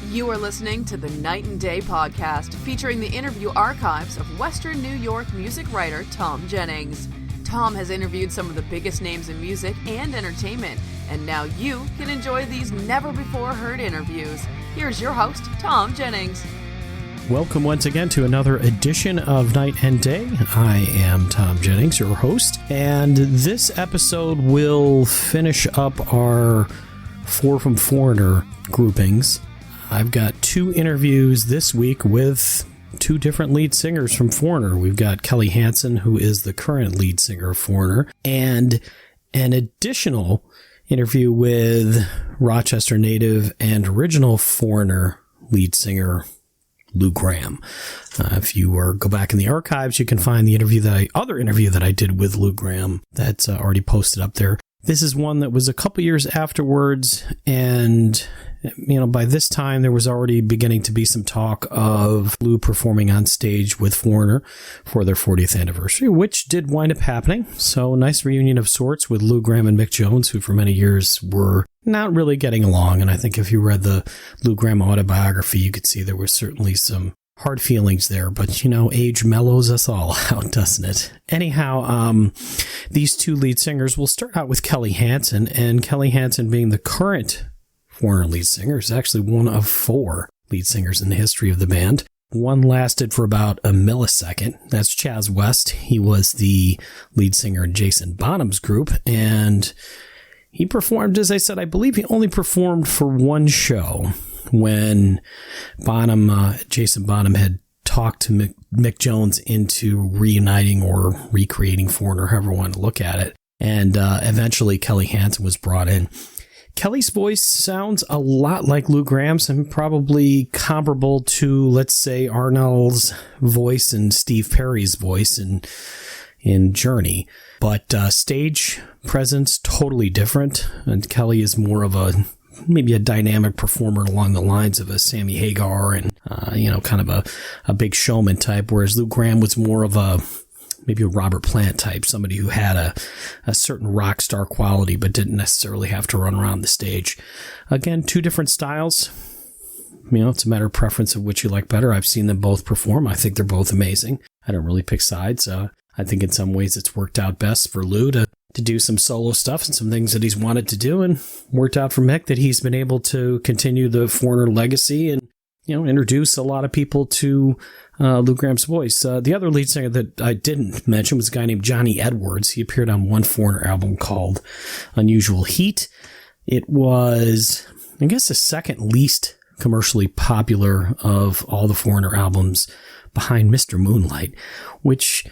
You are listening to the Night and Day podcast, featuring the interview archives of Western New York music writer Thom Jennings. Thom has interviewed some of the biggest names in music and entertainment, and now you can enjoy these never-before-heard interviews. Here's your host, Thom Jennings. Welcome once again to another edition of Night and Day. I am Thom Jennings, your host, and this episode will finish up our Four from Foreigner groupings. I've got two interviews this week with two different lead singers from Foreigner. We've got Kelly Hansen, who is the current lead singer of Foreigner, and an additional interview with Rochester native and original Foreigner lead singer Lou Gramm. If you go back in the archives, you can find the other interview that I did with Lou Gramm that's already posted up there. This is one that was a couple years afterwards, and by this time there was already beginning to be some talk of Lou performing on stage with Foreigner for their 40th anniversary, which did wind up happening. So a nice reunion of sorts with Lou Gramm and Mick Jones, who for many years were not really getting along. And I think if you read the Lou Gramm autobiography, you could see there was certainly some hard feelings there, but age mellows us all out, doesn't it? Anyhow, these two lead singers, we'll start out with Kelly Hansen, and Kelly Hansen being the current Foreigner lead singer is actually one of four lead singers in the history of the band. One lasted for about a millisecond. That's Chaz West. He was the lead singer in Jason Bonham's group, and he performed, as I said, I believe he only performed for one show when Jason Bonham had talked to Mick Jones into reuniting or recreating Foreigner, however you want to look at it. And eventually Kelly Hansen was brought in. Kelly's voice sounds a lot like Lou Gramm's and probably comparable to, let's say, Arnold's voice and Steve Perry's voice in Journey. But stage presence, totally different. And Kelly is more of maybe a dynamic performer along the lines of a Sammy Hagar and, kind of a big showman type, whereas Lou Gramm was more of maybe a Robert Plant type, somebody who had a certain rock star quality but didn't necessarily have to run around the stage. Again, two different styles. It's a matter of preference of which you like better. I've seen them both perform. I think they're both amazing. I don't really pick sides. I think in some ways it's worked out best for Lou to do some solo stuff and some things that he's wanted to do, and worked out for Mick that he's been able to continue the Foreigner legacy and, introduce a lot of people to Lou Gramm's voice. The other lead singer that I didn't mention was a guy named Johnny Edwards. He appeared on one Foreigner album called Unusual Heat. It was, I guess, the second least commercially popular of all the Foreigner albums behind Mr. Moonlight, which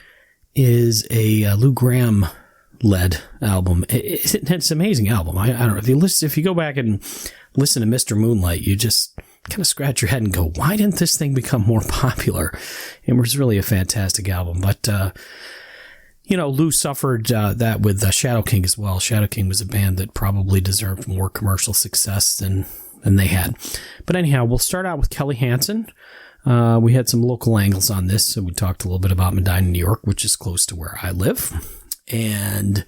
is a Lou Gramm led album. It's an amazing album. I don't know if you go back and listen to Mr. Moonlight, you just kind of scratch your head and go, why didn't this thing become more popular? It was really a fantastic album. But Lou suffered that with Shadow King as well. Shadow King was a band that probably deserved more commercial success than they had. But anyhow, we'll start out with Kelly Hansen. We had some local angles on this, so we talked a little bit about Medina, New York, which is close to where I live. And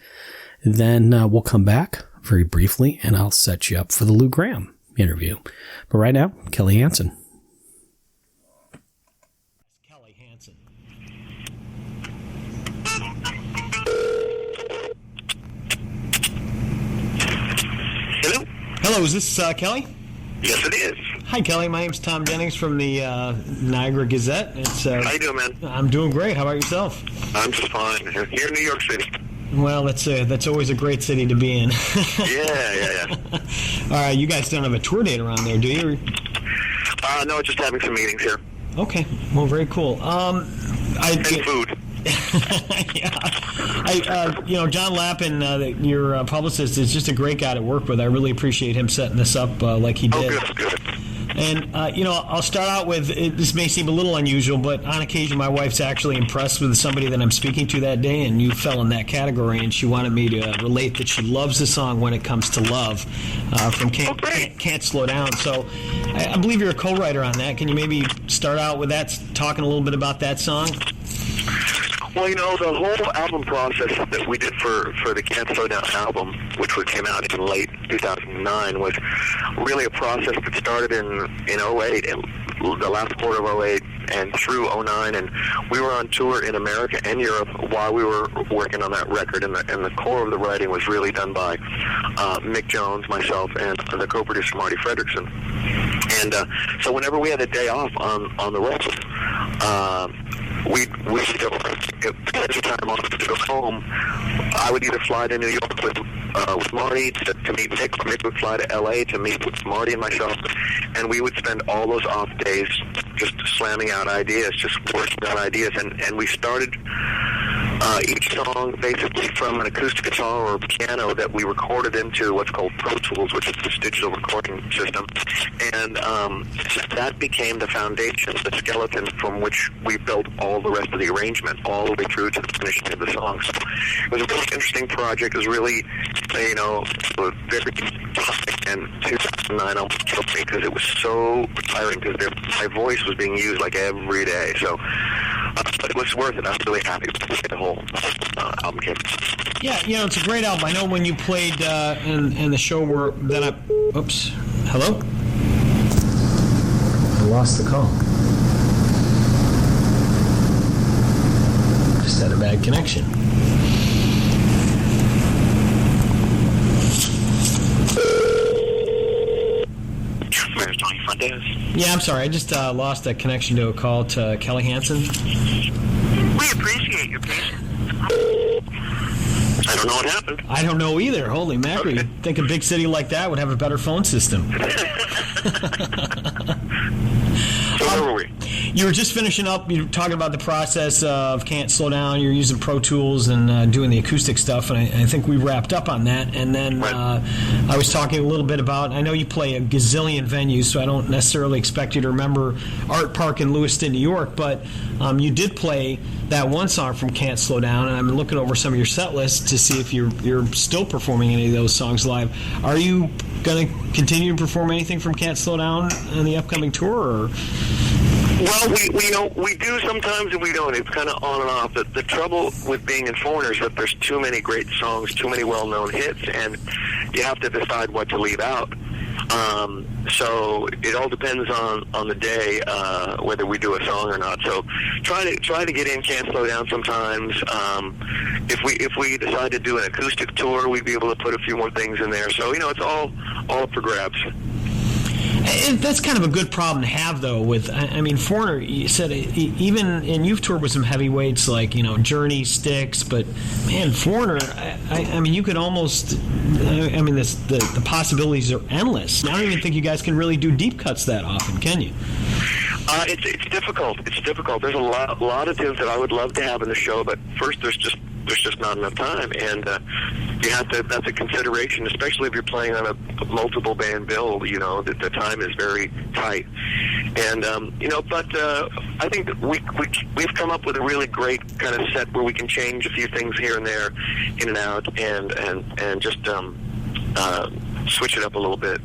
then we'll come back very briefly, and I'll set you up for the Lou Gramm interview. But right now, Kelly Hansen. Kelly Hansen. Hello? Hello, is this Kelly? Yes, it is. Hi, Kelly. My name's Thom Jennings from the Niagara Gazette. How you doing, man? I'm doing great. How about yourself? I'm just fine. Here in New York City. Well, that's always a great city to be in. Yeah. All right, you guys don't have a tour date around there, do you? No, just having some meetings here. Okay. Well, very cool. And food. Yeah. John Lappin, your publicist, is just a great guy to work with. I really appreciate him setting this up like he did. Oh, good. And, I'll start out with, this may seem a little unusual, but on occasion my wife's actually impressed with somebody that I'm speaking to that day, and you fell in that category, and she wanted me to relate that she loves the song When It Comes to Love from Can't Slow Down. So I believe you're a co-writer on that. Can you maybe start out with that, talking a little bit about that song? Well, the whole album process that we did for the Can't Slow Down album, which came out in late 2009, was really a process that started in 08, the last quarter of 08 and through 09, and we were on tour in America and Europe while we were working on that record, and the core of the writing was really done by Mick Jones, myself, and the co-producer Marty Fredrickson. And so whenever we had a day off on the road, we'd go time off to go home. I would either fly to New York with Marty to meet Mick, or Mick would fly to L.A. to meet with Marty and myself, and we would spend all those off days just slamming out ideas, just working on ideas, and we started each song basically from an acoustic guitar or piano that we recorded into what's called Pro Tools, which is this digital recording system, and that became the foundation, the skeleton from which we built all the rest of the arrangement, all the way through to the finishing of the song. So it was a really interesting project. It was really, very tough, and 2009 almost killed me because it was so tiring, because my voice was being used like every day. So, but it was worth it. I was really happy with the whole album came. Yeah, it's a great album. I know when you played in the show where oops, hello? I lost the call. Just had a bad connection. Yeah, I'm sorry. I just lost that connection to a call to Kelly Hansen. We appreciate your patience. I don't know what happened. I don't know either. Holy mackerel. Okay. You'd think a big city like that would have a better phone system. So where were we? You were just finishing up. You were talking about the process of Can't Slow Down. You're using Pro Tools and doing the acoustic stuff, and I think we wrapped up on that. And then Right. I was talking a little bit about, I know you play a gazillion venues, so I don't necessarily expect you to remember Art Park in Lewiston, New York, but you did play that one song from Can't Slow Down, and I've been looking over some of your set lists to see if you're still performing any of those songs live. Are you going to continue to perform anything from Can't Slow Down on the upcoming tour, or? Well, we do sometimes and we don't. It's kind of on and off. The trouble with being in Foreigner is that there's too many great songs, too many well-known hits, and you have to decide what to leave out. So it all depends on the day whether we do a song or not. So try to get in Can't Slow Down sometimes. If we decide to do an acoustic tour, we'd be able to put a few more things in there. So it's all up for grabs. And that's kind of a good problem to have, though. With, I mean, Foreigner, you said even, and you've toured with some heavyweights like Journey, Styx, but man, Foreigner, I mean, you could almost, I mean, the possibilities are endless. I don't even think you guys can really do deep cuts that often, can you? It's difficult. It's difficult. There's a lot of tunes that I would love to have in the show, but first there's just not enough time, and you have to. That's a consideration, especially if you're playing on a multiple band bill. That the time is very tight, and But I think that we've come up with a really great kind of set where we can change a few things here and there, in and out, and just switch it up a little bit.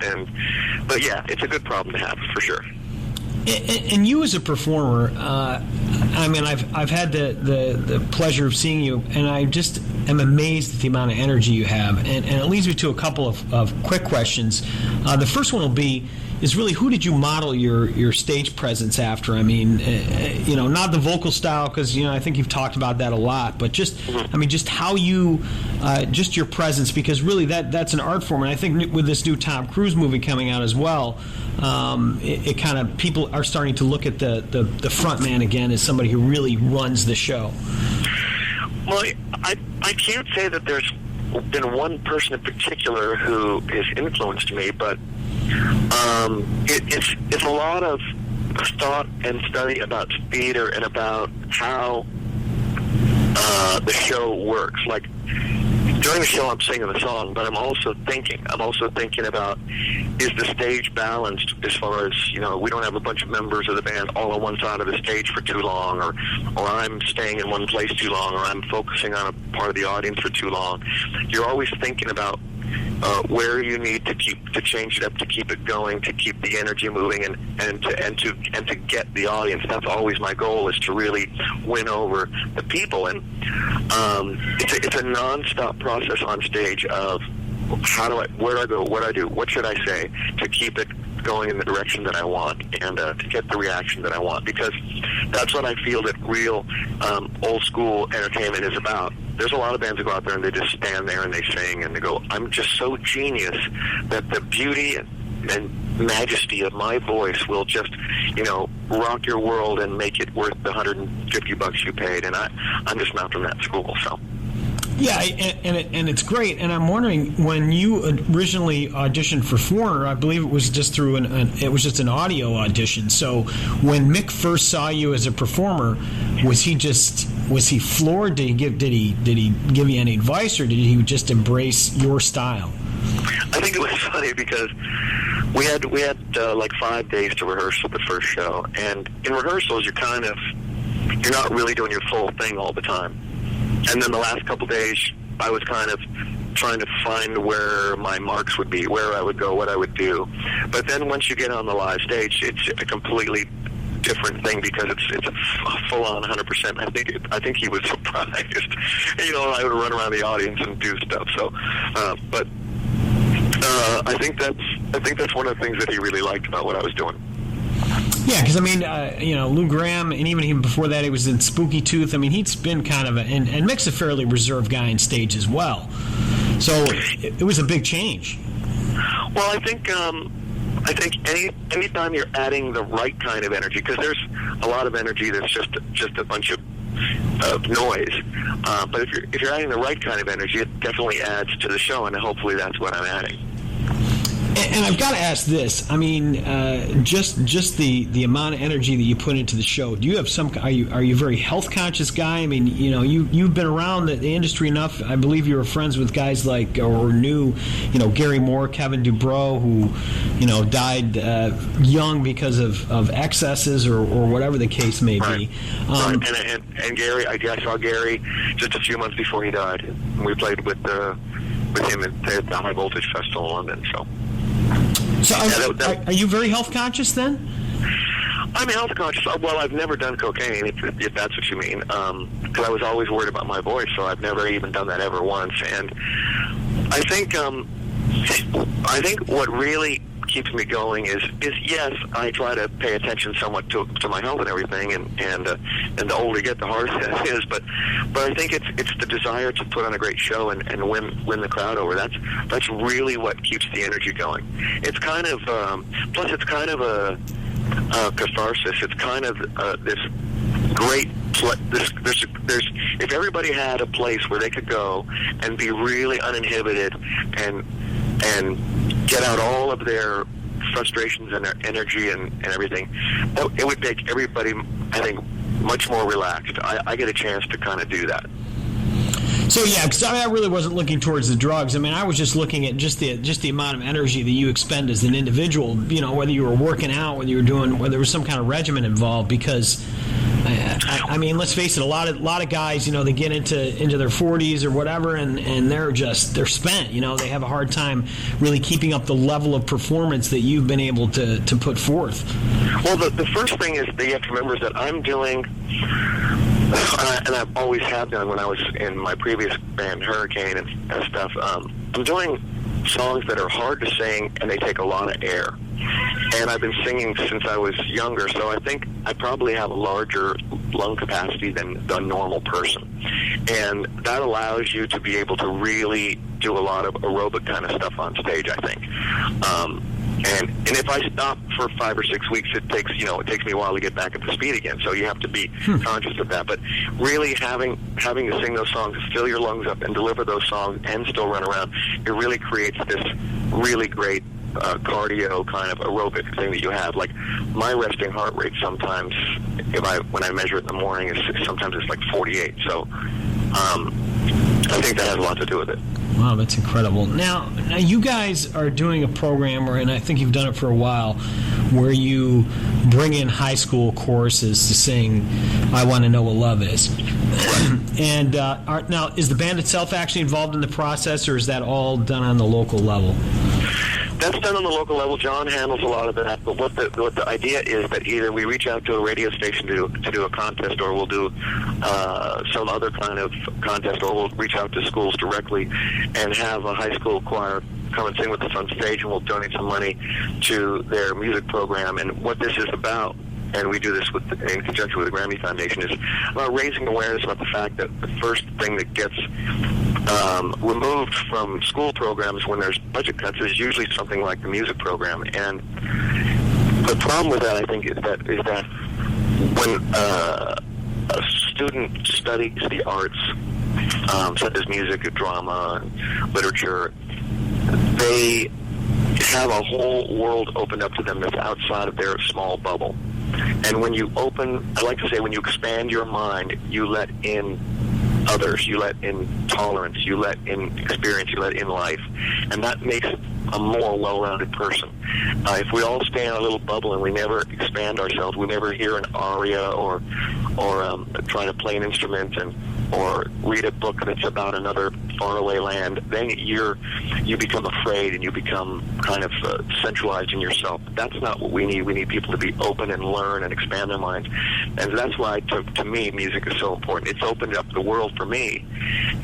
But yeah, it's a good problem to have for sure. And you as a performer, I mean, I've had the pleasure of seeing you, and I just am amazed at the amount of energy you have. And it leads me to a couple of quick questions. The first one will be, is really, who did you model your stage presence after? I mean, not the vocal style, because I think you've talked about that a lot, but just I mean, just how you, just your presence, because really that's an art form, and I think with this new Tom Cruise movie coming out as well, it kind of, people are starting to look at the front man again as somebody who really runs the show. Well, I can't say that there's been one person in particular who has influenced me, but it's a lot of thought and study about theater and about how the show works. Like, during the show I'm singing the song, but I'm also thinking about, is the stage balanced as far as, we don't have a bunch of members of the band all on one side of the stage for too long, or I'm staying in one place too long, or I'm focusing on a part of the audience for too long. You're always thinking about, where you need to change it up to keep it going, to keep the energy moving, and to get the audience. That's always my goal, is to really win over the people. And it's a nonstop process on stage of where do I go, what do I do, what should I say to keep it going in the direction that I want, and to get the reaction that I want, because that's what I feel that real old school entertainment is about. There's a lot of bands that go out there and they just stand there and they sing and they go, I'm just so genius that the beauty and majesty of my voice will just, rock your world and make it worth the $150 you paid. And I'm just not from that school, so. Yeah, and it's great. And I'm wondering, when you originally auditioned for Foreigner, I believe it was just through an audio audition. So when Mick first saw you as a performer, was he floored? Did he give you any advice, or did he just embrace your style? I think it was funny because we had like 5 days to rehearse for the first show, and in rehearsals you're not really doing your full thing all the time. And then the last couple days, I was kind of trying to find where my marks would be, where I would go, what I would do. But then once you get on the live stage, it's a completely different thing, because it's a full-on 100%. I think he was surprised. I would run around the audience and do stuff. So, but I think that's one of the things that he really liked about what I was doing. Yeah, because Lou Gramm, and even before that, he was in Spooky Tooth. He's been kind of and Mick's a fairly reserved guy on stage as well. So it was a big change. Well, I think anytime you're adding the right kind of energy, because there's a lot of energy that's just a bunch of noise. But if you're adding the right kind of energy, it definitely adds to the show, and hopefully that's what I'm adding. And I've got to ask this. Just the amount of energy that you put into the show. Do you have are you a very health conscious guy? You've been around the industry enough. I believe you were friends with guys like, or knew, Gary Moore, Kevin Dubrow, who, died young because of excesses or whatever the case may be. Right. And Gary, I saw Gary just a few months before he died. We played with him at the High Voltage Festival in London. So are you very health conscious then? I'm health conscious. Well, I've never done cocaine, if that's what you mean, because I was always worried about my voice, so I've never even done that ever once. And I think what really keeps me going is yes, I try to pay attention somewhat to my health and everything, and the older you get, the harder it is. But I think it's the desire to put on a great show and win the crowd over. That's really what keeps the energy going. It's kind of plus it's kind of a catharsis. It's kind of this great. There's if everybody had a place where they could go and be really uninhibited and get out all of their frustrations and their energy and everything, it would make everybody, I think, much more relaxed. I get a chance to kind of do that. So yeah, because I really wasn't looking towards the drugs. I was just looking at just the amount of energy that you expend as an individual. Whether you were working out, whether there was some kind of regimen involved. Because let's face it, a lot of guys, they get into their 40s or whatever, and they're spent. They have a hard time really keeping up the level of performance that you've been able to put forth. Well, the first thing is that you have to remember is that I'm doing. And I've always have done when I was in my previous band, Hurricane and stuff. I'm doing songs that are hard to sing and they take a lot of air. And I've been singing since I was younger, so I think I probably have a larger lung capacity than the normal person. And that allows you to be able to really do a lot of aerobic kind of stuff on stage, I think. And if I stop for 5 or 6 weeks, it takes me a while to get back up to speed again. So you have to be conscious of that. But really having to sing those songs, fill your lungs up, and deliver those songs, and still run around, it really creates this really great cardio kind of aerobic thing that you have. Like my resting heart rate sometimes, when I measure it in the morning, sometimes it's like 48. So I think that has a lot to do with it. Wow, that's incredible. Now you guys are doing a program, and I think you've done it for a while, where you bring in high school choruses to sing "I Want to Know What Love Is." And now, is the band itself actually involved in the process, or is that all done on the local level? That's done on the local level. John handles a lot of that. But what the idea is that either we reach out to a radio station to do a contest, or we'll do some other kind of contest, or we'll reach out to schools directly and have a high school choir come and sing with us on stage, and we'll donate some money to their music program. And what this is about, and we do this in conjunction with the Grammy Foundation, is about raising awareness about the fact that the first thing that gets removed from school programs when there's budget cuts is usually something like the music program. And the problem with that, I think, is that when a student studies the arts, such as music, drama, and literature, they have a whole world opened up to them that's outside of their small bubble. And when you I like to say, when you expand your mind, you let in others, you let in tolerance, you let in experience, you let in life, and that makes a more well-rounded person. If we all stay in a little bubble and we never expand ourselves, we never hear an aria or try to play an instrument or read a book that's about another faraway land, then you become afraid and you become kind of centralized in yourself. That's not what we need. We need people to be open and learn and expand their minds. And that's why, to me, music is so important. It's opened up the world for me.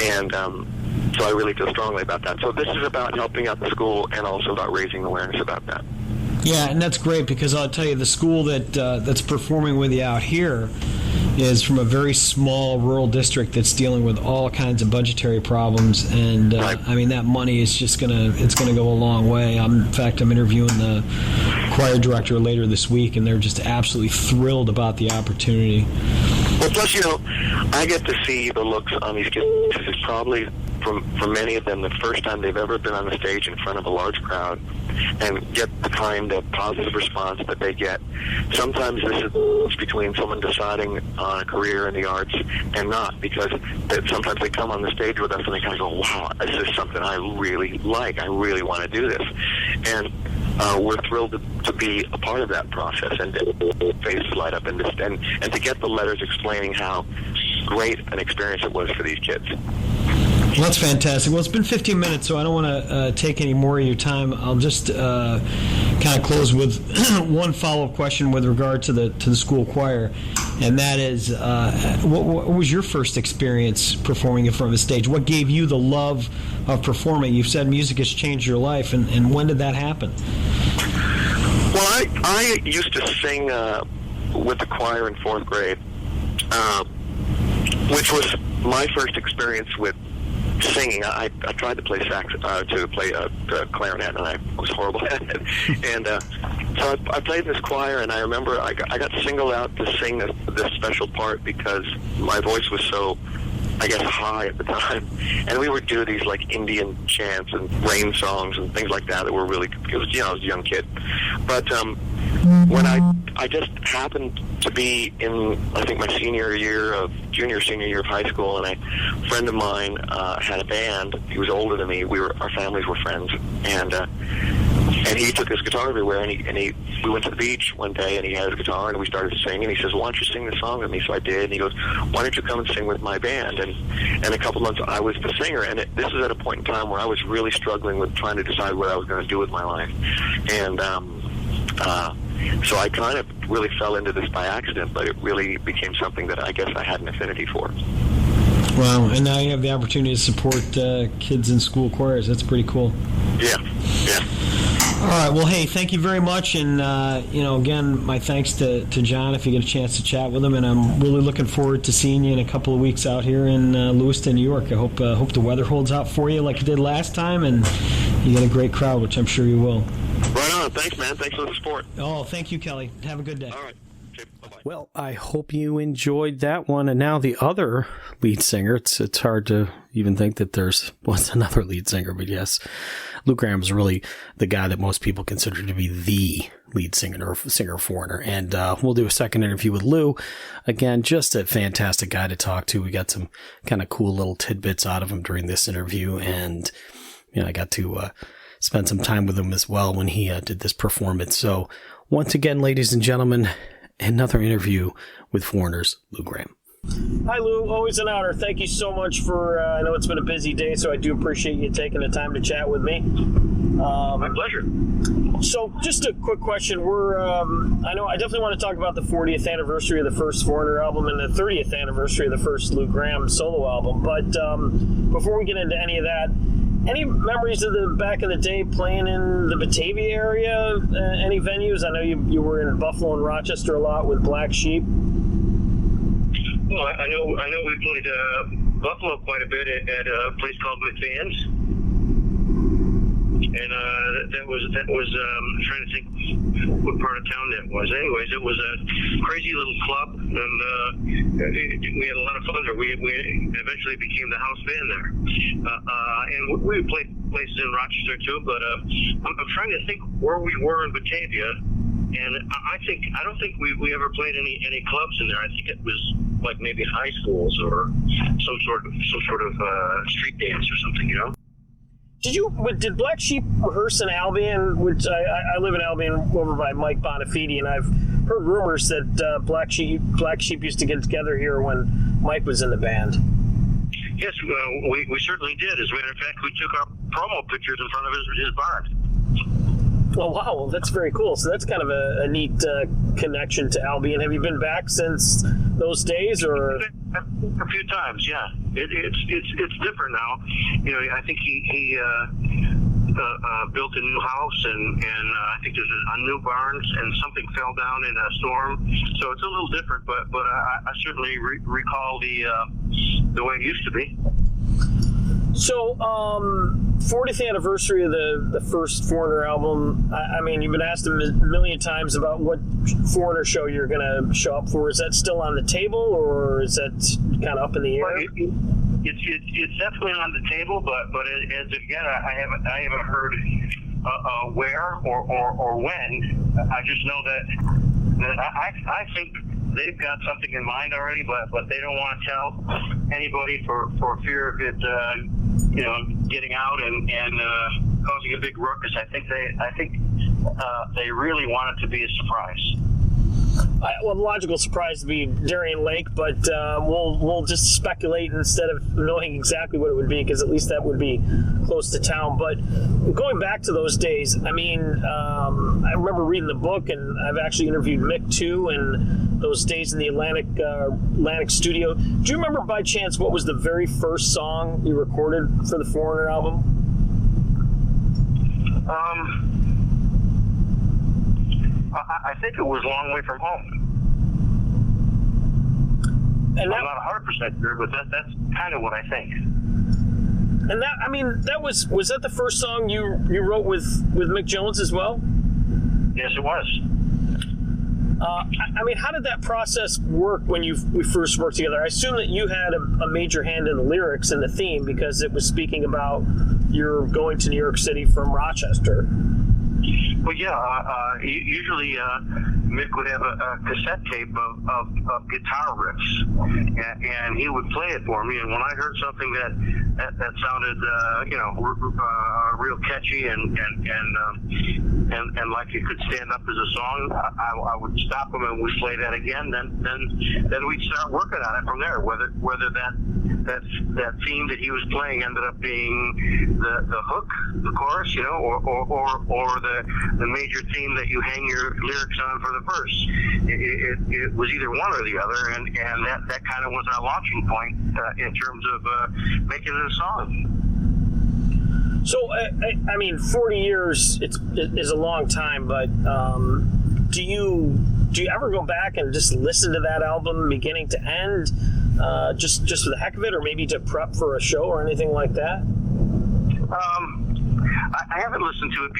And so I really feel strongly about that. So this is about helping out the school and also about raising awareness about that. Yeah, and that's great, because I'll tell you, the school that's performing with you out here is from a very small rural district that's dealing with all kinds of budgetary problems, and right. I mean, that money is just gonna go a long way. In fact, I'm interviewing the choir director later this week, and they're just absolutely thrilled about the opportunity. Well, plus, I get to see the looks on these kids. This is probably, for many of them, the first time they've ever been on the stage in front of a large crowd and get the kind of positive response that they get. Sometimes this is between someone deciding on a career in the arts and not, because sometimes they come on the stage with us and they kind of go, wow, this is something I really like. I really want to do this. And we're thrilled to be a part of that process, and faces light up, and to get the letters explaining how great an experience it was for these kids. Well, that's fantastic. Well, it's been 15 minutes, so I don't want to take any more of your time. I'll just kind of close with one follow-up question with regard to the school choir, and that is, what was your first experience performing in front of a stage? What gave you the love of performing? You've said music has changed your life, and when did that happen? Well, I used to sing with the choir in 4th grade, which was my first experience with singing. I tried to play clarinet, and I was horrible at it. And so I played in this choir, and I remember I got singled out to sing this special part because my voice was so, I guess, high at the time. And we would do these like Indian chants and rain songs and things like that were really, I was a young kid. But when I just happened to be in, I think, my junior senior year of high school, and a friend of mine had a band. He was older than me. Our families were friends, and he took his guitar everywhere. And we went to the beach one day, and he had his guitar, and we started singing. He says, "Why don't you sing this song with me?" So I did. And he goes, "Why don't you come and sing with my band?" And a couple months I was the singer, and this was at a point in time where I was really struggling with trying to decide what I was going to do with my life, and so I kind of really fell into this by accident, but it really became something that I guess I had an affinity for. Wow, and now you have the opportunity to support kids in school choirs. That's pretty cool. Yeah. All right, well, hey, thank you very much, and, again, my thanks to John if you get a chance to chat with him, and I'm really looking forward to seeing you in a couple of weeks out here in Lewiston, New York. I hope the weather holds out for you like it did last time, and you get a great crowd, which I'm sure you will. Right on. Thanks, man. Thanks for the support. Oh, thank you, Kelly. Have a good day. All right. Okay, bye-bye. Well, I hope you enjoyed that one. And now the other lead singer, it's hard to even think that was another lead singer, but yes, Luke Gramm is really the guy that most people consider to be the lead singer Foreigner. And we'll do a second interview with Lou. Again, just a fantastic guy to talk to. We got some kind of cool little tidbits out of him during this interview, and I got to spend some time with him as well when he did this performance. So once again, ladies and gentlemen, another interview with Foreigner's Lou Gramm. Hi, Lou. Always an honor. Thank you so much for, I know it's been a busy day, so I do appreciate you taking the time to chat with me. My pleasure. So just a quick question. I definitely want to talk about the 40th anniversary of the first Foreigner album and the 30th anniversary of the first Lou Gramm solo album. But before we get into any of that, any memories of the back in the day playing in the Batavia area? Any venues? I know you were in Buffalo and Rochester a lot with Black Sheep. Well, I know we played Buffalo quite a bit at a place called McVan's, and that was I'm trying to think what part of town that was. Anyways, it was a crazy little club, and we had a lot of fun there. We eventually became the house band there, and we played places in Rochester too. But I'm trying to think where we were in Batavia. And I don't think we ever played any clubs in there. I think it was like maybe high schools or some sort of street dance or something, Did Black Sheep rehearse in Albion? Which I live in Albion over by Mike Bonafide, and I've heard rumors that Black Sheep used to get together here when Mike was in the band. Yes, we certainly did. As a matter of fact, we took our promo pictures in front of his barn. Oh, wow. Well, that's very cool. So that's kind of a neat connection to Albion. Have you been back since those days, or? A few times, yeah. It's different now. I think he built a new house, and I think there's a new barn, and something fell down in a storm. So it's a little different, but I certainly recall the way it used to be. So, 40th anniversary of the first Foreigner album. I mean, you've been asked a million times about what Foreigner show you're going to show up for. Is that still on the table, or is that kind of up in the air? Well, it's definitely on the table, but as of yet, I haven't heard where or when. I just know that I think they've got something in mind already, but they don't want to tell anybody for fear of it, getting out and causing a big ruckus. I think they really want it to be a surprise. Well, the logical surprise to be Darien Lake, but we'll just speculate instead of knowing exactly what it would be, because at least that would be close to town. But going back to those days, I mean, I remember reading the book, and I've actually interviewed Mick too, and those days in the Atlantic studio. Do you remember by chance what was the very first song you recorded for the Foreigner album? I think it was Long Way From Home. And I'm not 100% sure, but that's kind of what I think. And that was that the first song you wrote with Mick Jones as well? Yes, it was. I mean, how did that process work when we first worked together? I assume that you had a major hand in the lyrics and the theme, because it was speaking about your going to New York City from Rochester. Well, yeah. Usually, Mick would have a cassette tape of guitar riffs, and he would play it for me. And when I heard something that sounded, real catchy and like it could stand up as a song, I would stop him and we'd play that again. Then we'd start working on it from there. Whether that theme that he was playing ended up being the hook, the chorus, or the major theme that you hang your lyrics on for the verse. It was either one or the other, and that kind of was our launching point in terms of making it a song. So, I mean, 40 years is a long time, but do you ever go back and just listen to that album beginning to end, just for the heck of it, or maybe to prep for a show or anything like that? I haven't listened to it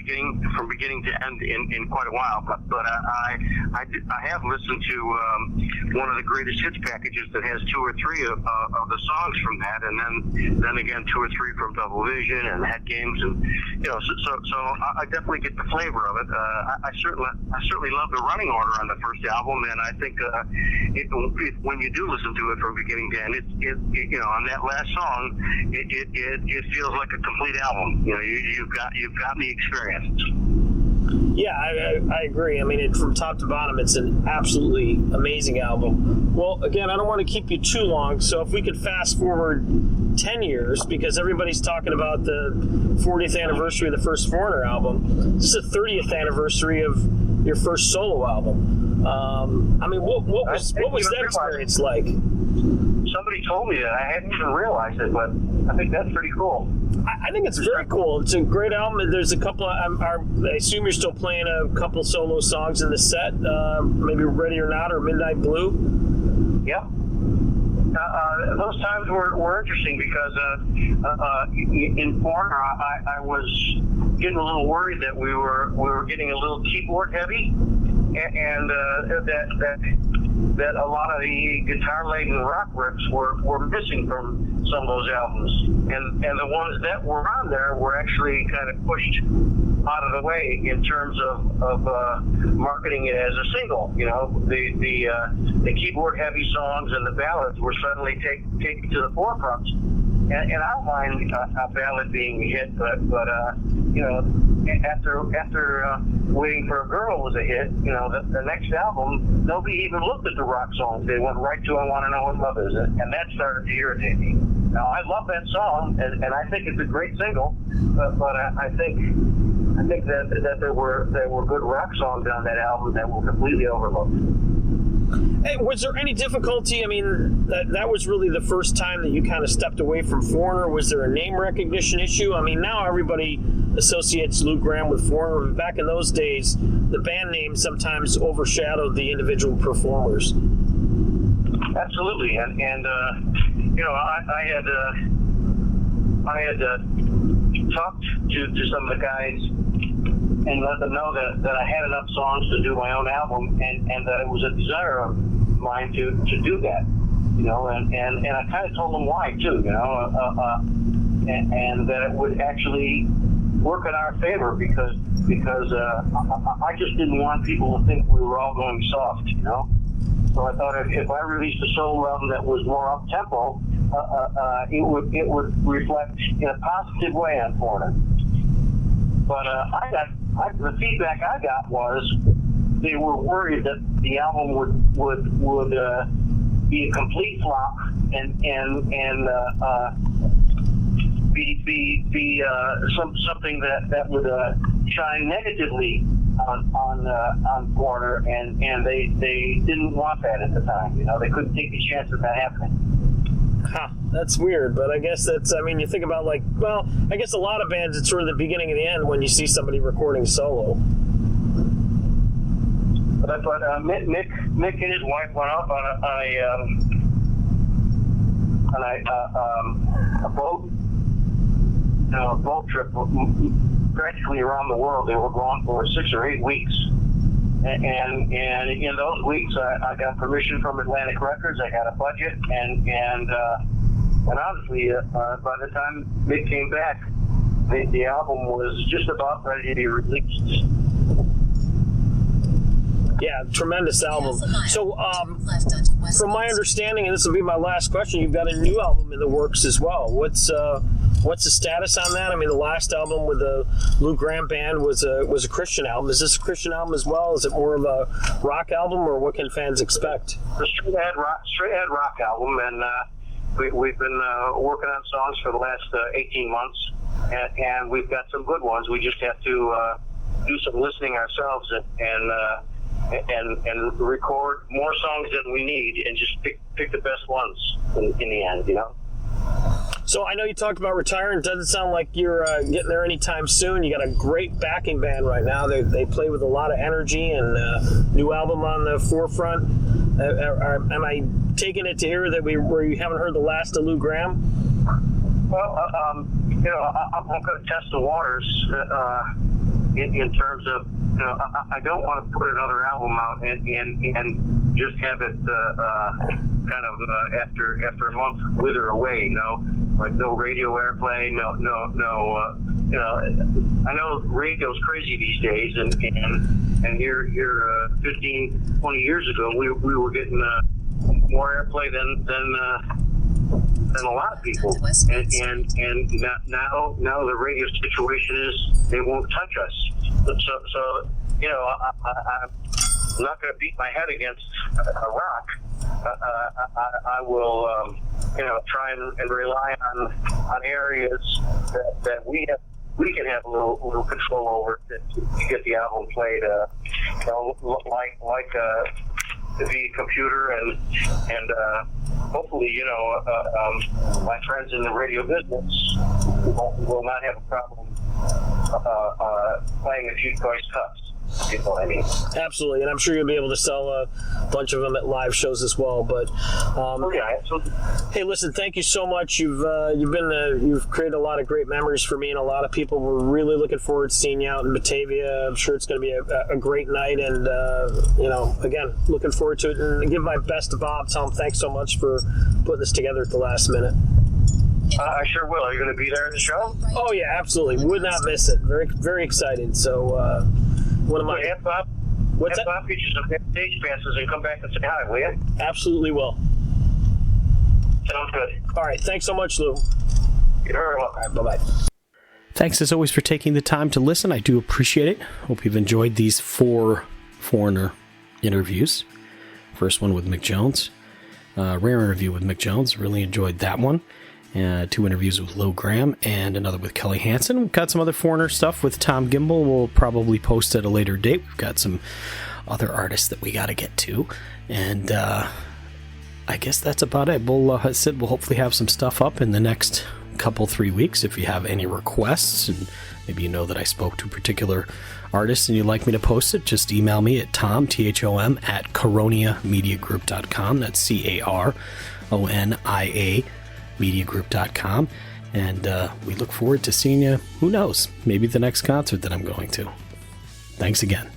from beginning to end in quite a while, but I have listened to one of the greatest hits packages that has 2 or 3 of the songs from that, and then again 2 or 3 from Double Vision and Head Games, and so I definitely get the flavor of it. I certainly love the running order on the first album, and I think when you do listen to it from beginning to end, it on that last song, it feels like a complete album. You've got the experience. Yeah, I agree. I mean, from top to bottom, it's an absolutely amazing album. Well, again, I don't want to keep you too long, so if we could fast forward 10 years, because everybody's talking about the 40th anniversary of the first Foreigner album. This is the 30th anniversary of your first solo album. I mean, what was that experience like? Somebody told me that. I hadn't even realized it, but I think that's pretty cool. I think it's very cool. It's a great album. There's a couple of, I assume you're still playing a couple solo songs in the set, maybe Ready or Not or Midnight Blue. Yep. Those times were interesting because in Foreigner I was getting a little worried that we were getting a little keyboard heavy, and that a lot of the guitar-laden rock riffs were missing from some of those albums, and the ones that were on there were actually kind of pushed out of the way in terms of marketing it as a single. The keyboard-heavy songs and the ballads were suddenly taken to the forefront. And I don't mind a ballad being a hit, but after Waiting for a Girl was a hit, the next album, nobody even looked at the rock songs. They went right to I Want to Know What Love Is, and that started to irritate me. Now, I love that song, and I think it's a great single, but I think that there were good rock songs on that album that were completely overlooked. Hey, was there any difficulty? I mean, that was really the first time that you kind of stepped away from Foreigner. Was there a name recognition issue? I mean, now everybody associates Lou Gramm with Foreigner, but back in those days, the band name sometimes overshadowed the individual performers. Absolutely, and I had talked to some of the guys and let them know that I had enough songs to do my own album, and that it was a desire of mine to do that, and I kind of told them why too, and that it would actually work in our favor because I just didn't want people to think we were all going soft, So I thought if I released a solo album that was more up tempo, it would reflect in a positive way on Foreigner. But the feedback I got was they were worried that the album would be a complete flop and be something that would shine negatively on Foreigner, and they didn't want that at the time. They couldn't take the chance of that happening. Huh, that's weird, but I guess you think about I guess a lot of bands, it's sort of the beginning and the end when you see somebody recording solo. But Mick and his wife went off on a boat trip practically around the world. They were gone for 6 or 8 weeks. And in those weeks, I got permission from Atlantic Records. I got a budget, and honestly, by the time Mick came back, the album was just about ready to be released. Yeah, tremendous album. So, from my understanding, and this will be my last question, you've got a new album in the works as well. What's the status on that? I mean, the last album with the Lou Gramm Band was a Christian album. Is this a Christian album as well? Is it more of a rock album, or what can fans expect? The straight ahead rock album, and we've been working on songs for the last 18 months, and we've got some good ones. We just have to do some listening ourselves and record more songs than we need, and just pick the best ones in the end, So I know you talked about retiring. It doesn't sound like you're getting there anytime soon. You got a great backing band right now. They play with a lot of energy, and new album on the forefront. Am I taking it to hear that where you haven't heard the last of Lou Gramm? Well, I'm going to test the waters in terms of, I don't want to put another album out and just have it kind of after a month wither away. Like no radio airplay, no. I know radio's crazy these days, and here 15, 20 years ago, we were getting more airplay than a lot of people, and now the radio situation is they won't touch us. So I'm not going to beat my head against a rock. I will try and rely on areas that we can have a little control over to get the album played. Like the computer and hopefully my friends in the radio business will not have a problem playing a few choice cuts. You know what I mean? Absolutely, and I'm sure you'll be able to sell a bunch of them at live shows as well. But absolutely. Hey, listen, thank you so much. You've created a lot of great memories for me and a lot of people. We're really looking forward to seeing you out in Batavia. I'm sure it's going to be a great night, and again, looking forward to it. And give my best to Bob. Tom, thanks so much for putting this together at the last minute. I sure will. Are you going to be there at the show? Oh yeah, absolutely. Would not miss it. Very, very excited. So. One of my Bob get you some stage passes and come back and say hi, will you? Absolutely will. Sounds good. All right, thanks so much, Lou. You're very welcome. All right, bye-bye. Thanks as always for taking the time to listen. I do appreciate it. Hope you've enjoyed these 4 foreigner interviews. First one with Mick Jones. Rare interview with Mick Jones. Really enjoyed that one. 2 interviews with Lou Gramm and another with Kelly Hansen. We've got some other foreigner stuff with Tom Gimbel. We'll probably post at a later date. We've got some other artists that we got to get to. And I guess that's about it. We'll hopefully have some stuff up in the next 3 weeks. If you have any requests, and maybe that I spoke to a particular artist and you'd like me to post it, just email me at Thom, Thom, at caroniamediagroup.com. That's CARONIA mediagroup.com, and we look forward to seeing you, who knows, maybe the next concert that I'm going to. Thanks again.